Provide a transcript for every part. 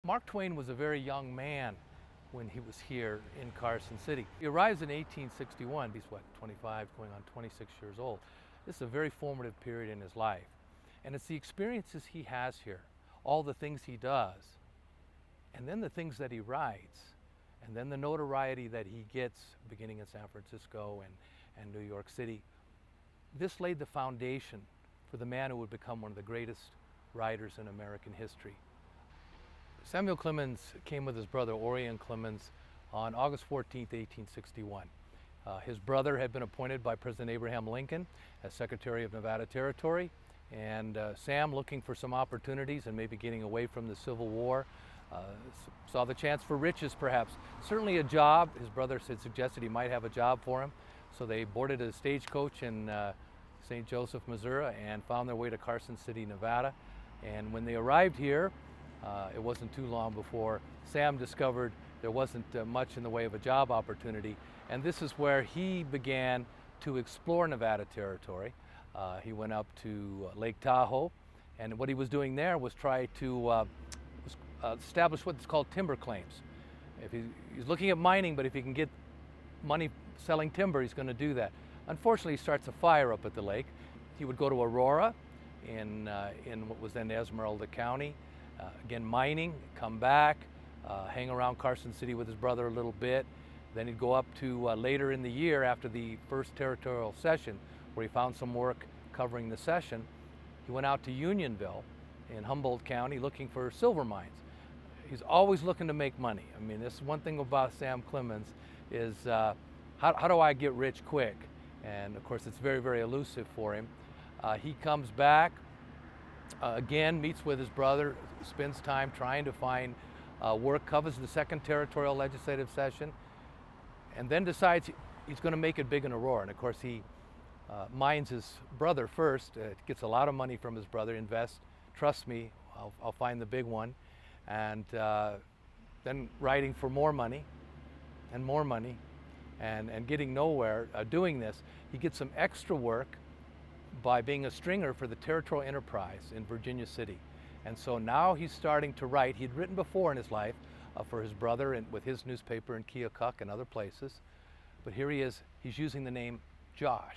Mark Twain was a very young man when he was here in Carson City. He arrives in 1861. He's 25, going on 26 years old. This is a very formative period in his life. And it's the experiences he has here, all the things he does, and then the things that he writes, and then the notoriety that he gets beginning in San Francisco and New York City. This laid the foundation for the man who would become one of the greatest writers in American history. Samuel Clemens came with his brother Orion Clemens on August 14, 1861. His brother had been appointed by President Abraham Lincoln as Secretary of Nevada Territory, and Sam, looking for some opportunities and maybe getting away from the Civil War, saw the chance for riches perhaps. Certainly a job. His brother had suggested he might have a job for him, so they boarded a stagecoach in St. Joseph, Missouri, and found their way to Carson City, Nevada. And when they arrived here, it wasn't too long before Sam discovered there wasn't much in the way of a job opportunity, and this is where he began to explore Nevada Territory. He went up to Lake Tahoe, and what he was doing there was try to establish what's called timber claims. He's looking at mining, but if he can get money selling timber, he's going to do that. Unfortunately, he starts a fire up at the lake. He would go to Aurora in what was then Esmeralda County. Again, mining, come back, hang around Carson City with his brother a little bit. Then he'd go up to later in the year after the first territorial session, where he found some work covering the session. He went out to Unionville in Humboldt County looking for silver mines. He's always looking to make money. I mean, this is one thing about Sam Clemens is how do I get rich quick? And of course, it's very, very elusive for him. He comes back, again, meets with his brother, spends time trying to find work, covers the second territorial legislative session, and then decides he's going to make it big in Aurora. And of course, he mines his brother first, gets a lot of money from his brother, invests, trust me, I'll find the big one, and then writing for more money, and getting nowhere doing this. He gets some extra work by being a stringer for the Territorial Enterprise in Virginia City. And so now he's starting to write. He'd written before in his life for his brother and with his newspaper in Keokuk and other places. But here he is, he's using the name Josh,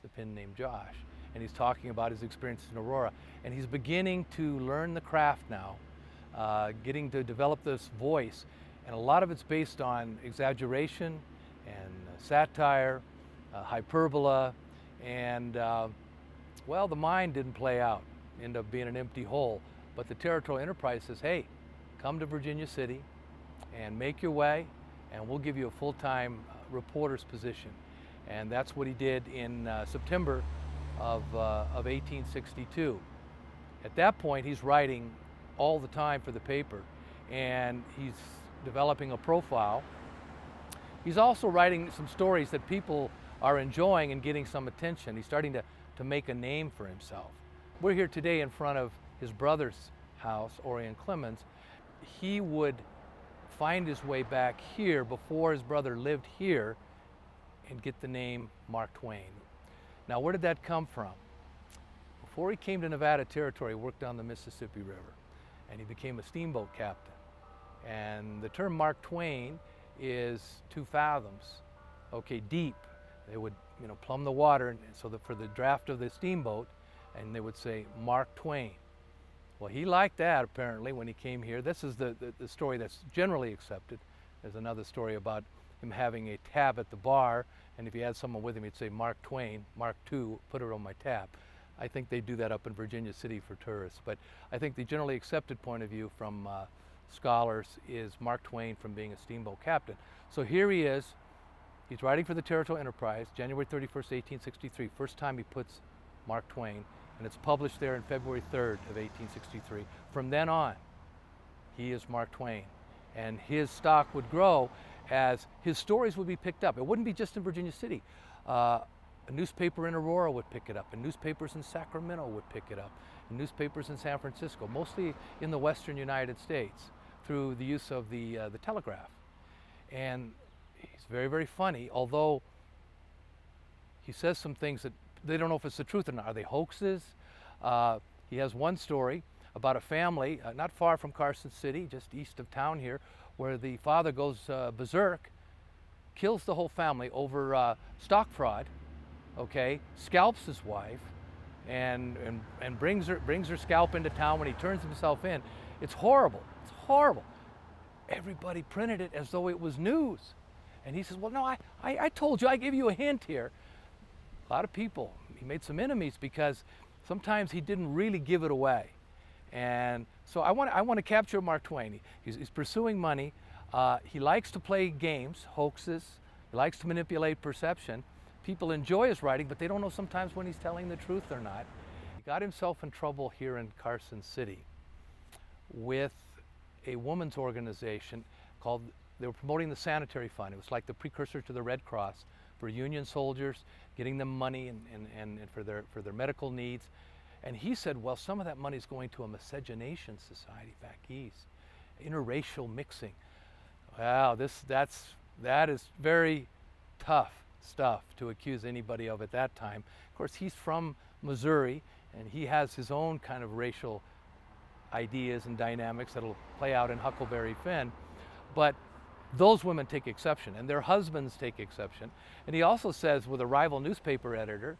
the pen name Josh. And he's talking about his experiences in Aurora. And he's beginning to learn the craft now, getting to develop this voice. And a lot of it's based on exaggeration and satire, hyperbola, and well, the mine didn't play out, ended up being an empty hole. But the Territorial Enterprise says, hey, come to Virginia City and make your way, and we'll give you a full-time reporter's position. And that's what he did in September of 1862. At that point, he's writing all the time for the paper, and he's developing a profile. He's also writing some stories that people are enjoying and getting some attention. He's starting to make a name for himself. We're here today in front of his brother's house, Orion Clemens. He would find his way back here before his brother lived here and get the name Mark Twain. Now, where did that come from? Before he came to Nevada Territory, he worked on the Mississippi River, and he became a steamboat captain. And the term Mark Twain is 2 fathoms, okay, deep. They would, plumb the water, and so that for the draft of the steamboat, and they would say Mark Twain. Well, he liked that apparently when he came here. This is the story that's generally accepted. There's another story about him having a tab at the bar, and if he had someone with him, he'd say Mark Twain, Mark II, put it on my tab. I think they do that up in Virginia City for tourists, but I think the generally accepted point of view from scholars is Mark Twain from being a steamboat captain. So here he is. He's writing for the Territorial Enterprise, January 31st, 1863. First time he puts Mark Twain, and it's published there in February 3rd of 1863. From then on, he is Mark Twain. And his stock would grow as his stories would be picked up. It wouldn't be just in Virginia City. A newspaper in Aurora would pick it up, and newspapers in Sacramento would pick it up, and newspapers in San Francisco, mostly in the western United States, through the use of the telegraph. And he's very, very funny, although he says some things that they don't know if it's the truth or not. Are they hoaxes? He has one story about a family not far from Carson City, just east of town here, where the father goes berserk, kills the whole family over stock fraud, okay, scalps his wife, and brings her scalp into town when he turns himself in. It's horrible. It's horrible. Everybody printed it as though it was news. And he says, well, no, I told you, I gave you a hint here. A lot of people, he made some enemies because sometimes he didn't really give it away. And so I want to capture Mark Twain. He's pursuing money. He likes to play games, hoaxes. He likes to manipulate perception. People enjoy his writing, but they don't know sometimes when he's telling the truth or not. He got himself in trouble here in Carson City with a women's organization called, they were promoting the Sanitary Fund. It was like the precursor to the Red Cross for Union soldiers, getting them money and for their medical needs. And he said, well, some of that money is going to a miscegenation society back east, interracial mixing. Wow, that is very tough stuff to accuse anybody of at that time. Of course, he's from Missouri, and he has his own kind of racial ideas and dynamics that'll play out in Huckleberry Finn. But those women take exception, and their husbands take exception. And he also says, with a rival newspaper editor,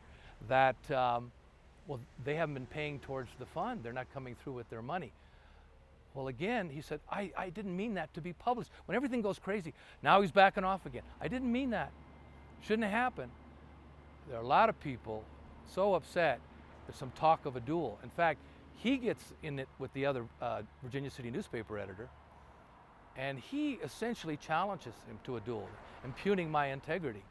that well, they haven't been paying towards the fund. They're not coming through with their money. Well, again, he said, I didn't mean that to be published. When everything goes crazy, now he's backing off again. I didn't mean that. Shouldn't have happened. There are a lot of people so upset. There's some talk of a duel. In fact, he gets in it with the other Virginia City newspaper editor, and he essentially challenges him to a duel, impugning my integrity.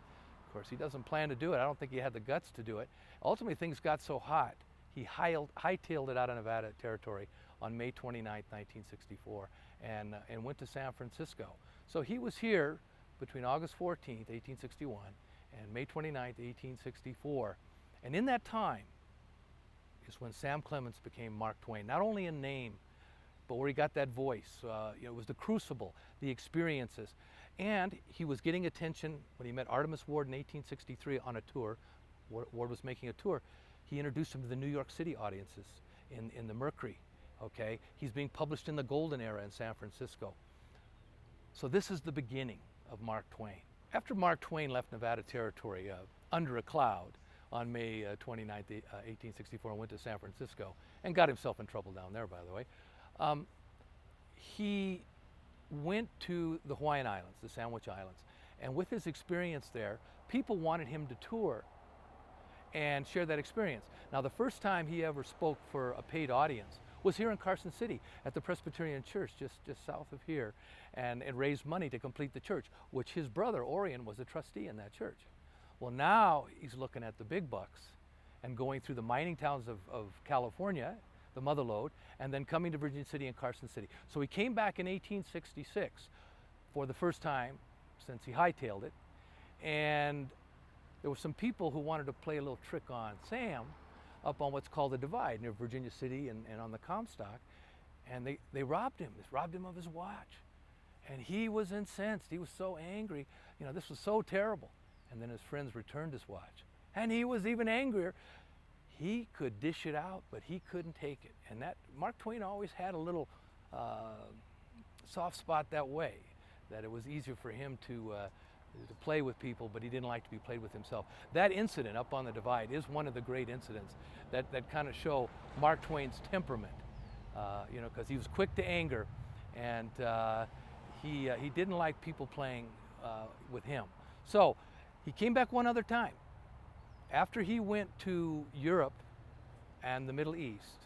Of course, he doesn't plan to do it. I don't think he had the guts to do it. Ultimately, things got so hot, he hightailed it out of Nevada Territory on May 29, 1964, and went to San Francisco. So he was here between August 14, 1861, and May 29, 1864. And in that time is when Sam Clemens became Mark Twain, not only in name, but where he got that voice. It was the crucible, the experiences. And he was getting attention when he met Artemus Ward in 1863 on a tour. Ward was making a tour. He introduced him to the New York City audiences in the Mercury. Okay, he's being published in the Golden Era in San Francisco. So this is the beginning of Mark Twain. After Mark Twain left Nevada Territory under a cloud on May 29, 1864, and went to San Francisco, and got himself in trouble down there, by the way, he went to the Hawaiian Islands, the Sandwich Islands, and with his experience there, people wanted him to tour and share that experience. Now, the first time he ever spoke for a paid audience was here in Carson City at the Presbyterian Church, just south of here, and raised money to complete the church, which his brother, Orion, was a trustee in that church. Well, now he's looking at the big bucks and going through the mining towns of California, the mother lode, and then coming to Virginia City and Carson City. So he came back in 1866 for the first time since he hightailed it, and there were some people who wanted to play a little trick on Sam up on what's called the Divide near Virginia City and on the Comstock, and they robbed him. They robbed him of his watch, and he was incensed. He was so angry. You know, this was so terrible. And then his friends returned his watch, and he was even angrier. He could dish it out, but he couldn't take it. And that Mark Twain always had a little soft spot that way, that it was easier for him to play with people, but he didn't like to be played with himself. That incident up on the Divide is one of the great incidents that kind of show Mark Twain's temperament, you know, because he was quick to anger, and he didn't like people playing with him. So he came back one other time. After he went to Europe and the Middle East,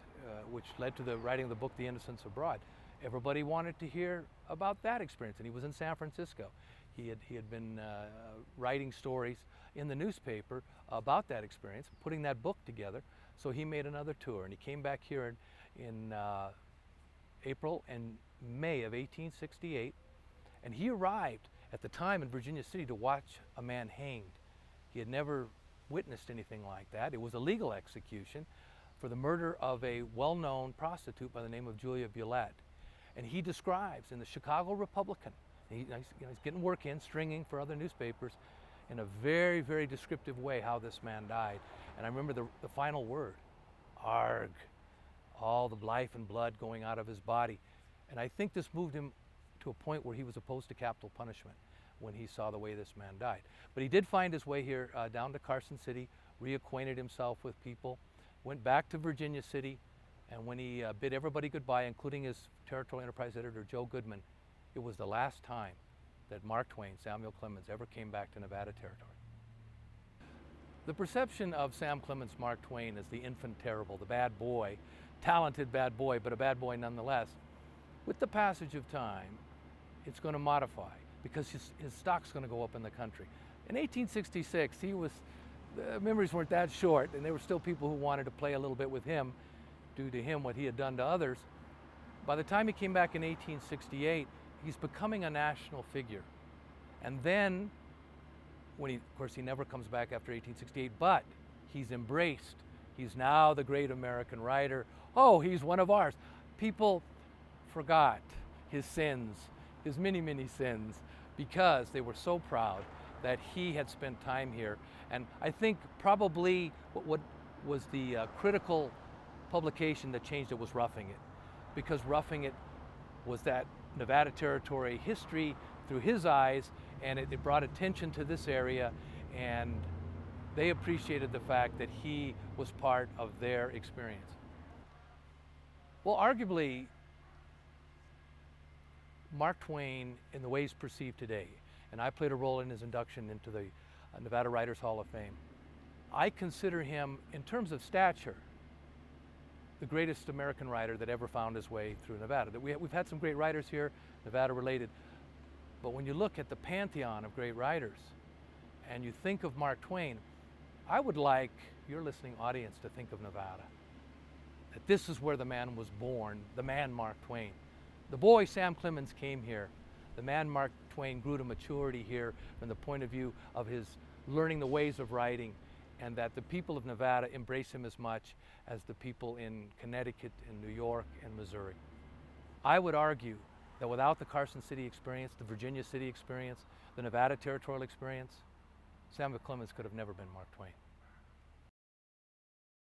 which led to the writing of the book, The Innocents Abroad, everybody wanted to hear about that experience, and he was in San Francisco. He had been writing stories in the newspaper about that experience, putting that book together. So he made another tour, and he came back here in April and May of 1868, and he arrived at the time in Virginia City to watch a man hanged. He had never witnessed anything like that. It was a legal execution for the murder of a well-known prostitute by the name of Julia Bulette. And he describes in the Chicago Republican, he's getting work in, stringing for other newspapers, in a very, very descriptive way how this man died. And I remember the final word, arg, all the life and blood going out of his body. And I think this moved him to a point where he was opposed to capital punishment when he saw the way this man died. But he did find his way here down to Carson City, reacquainted himself with people, went back to Virginia City, and when he bid everybody goodbye, including his Territorial Enterprise editor, Joe Goodman, it was the last time that Mark Twain, Samuel Clemens, ever came back to Nevada Territory. The perception of Sam Clemens, Mark Twain, as the infant terrible, the bad boy, talented bad boy, but a bad boy nonetheless, with the passage of time, it's going to modify because his stock's going to go up in the country. In 1866, the memories weren't that short, and there were still people who wanted to play a little bit with him, due to him what he had done to others. By the time he came back in 1868, he's becoming a national figure. And then, of course, he never comes back after 1868, but he's embraced. He's now the great American writer. Oh, he's one of ours. People forgot his sins, his many, many sins, because they were so proud that he had spent time here. And I think probably what was the critical publication that changed it was Roughing It, because Roughing It was that Nevada Territory history through his eyes, and it brought attention to this area, and they appreciated the fact that he was part of their experience. Well, arguably, Mark Twain, in the way he's perceived today, and I played a role in his induction into the Nevada Writers Hall of Fame, I consider him, in terms of stature, the greatest American writer that ever found his way through Nevada. We've had some great writers here, Nevada related, but when you look at the pantheon of great writers and you think of Mark Twain, I would like your listening audience to think of Nevada. That this is where the man was born, the man Mark Twain. The boy Sam Clemens came here. The man Mark Twain grew to maturity here from the point of view of his learning the ways of writing, and that the people of Nevada embrace him as much as the people in Connecticut and New York and Missouri. I would argue that without the Carson City experience, the Virginia City experience, the Nevada Territorial experience, Samuel Clemens could have never been Mark Twain.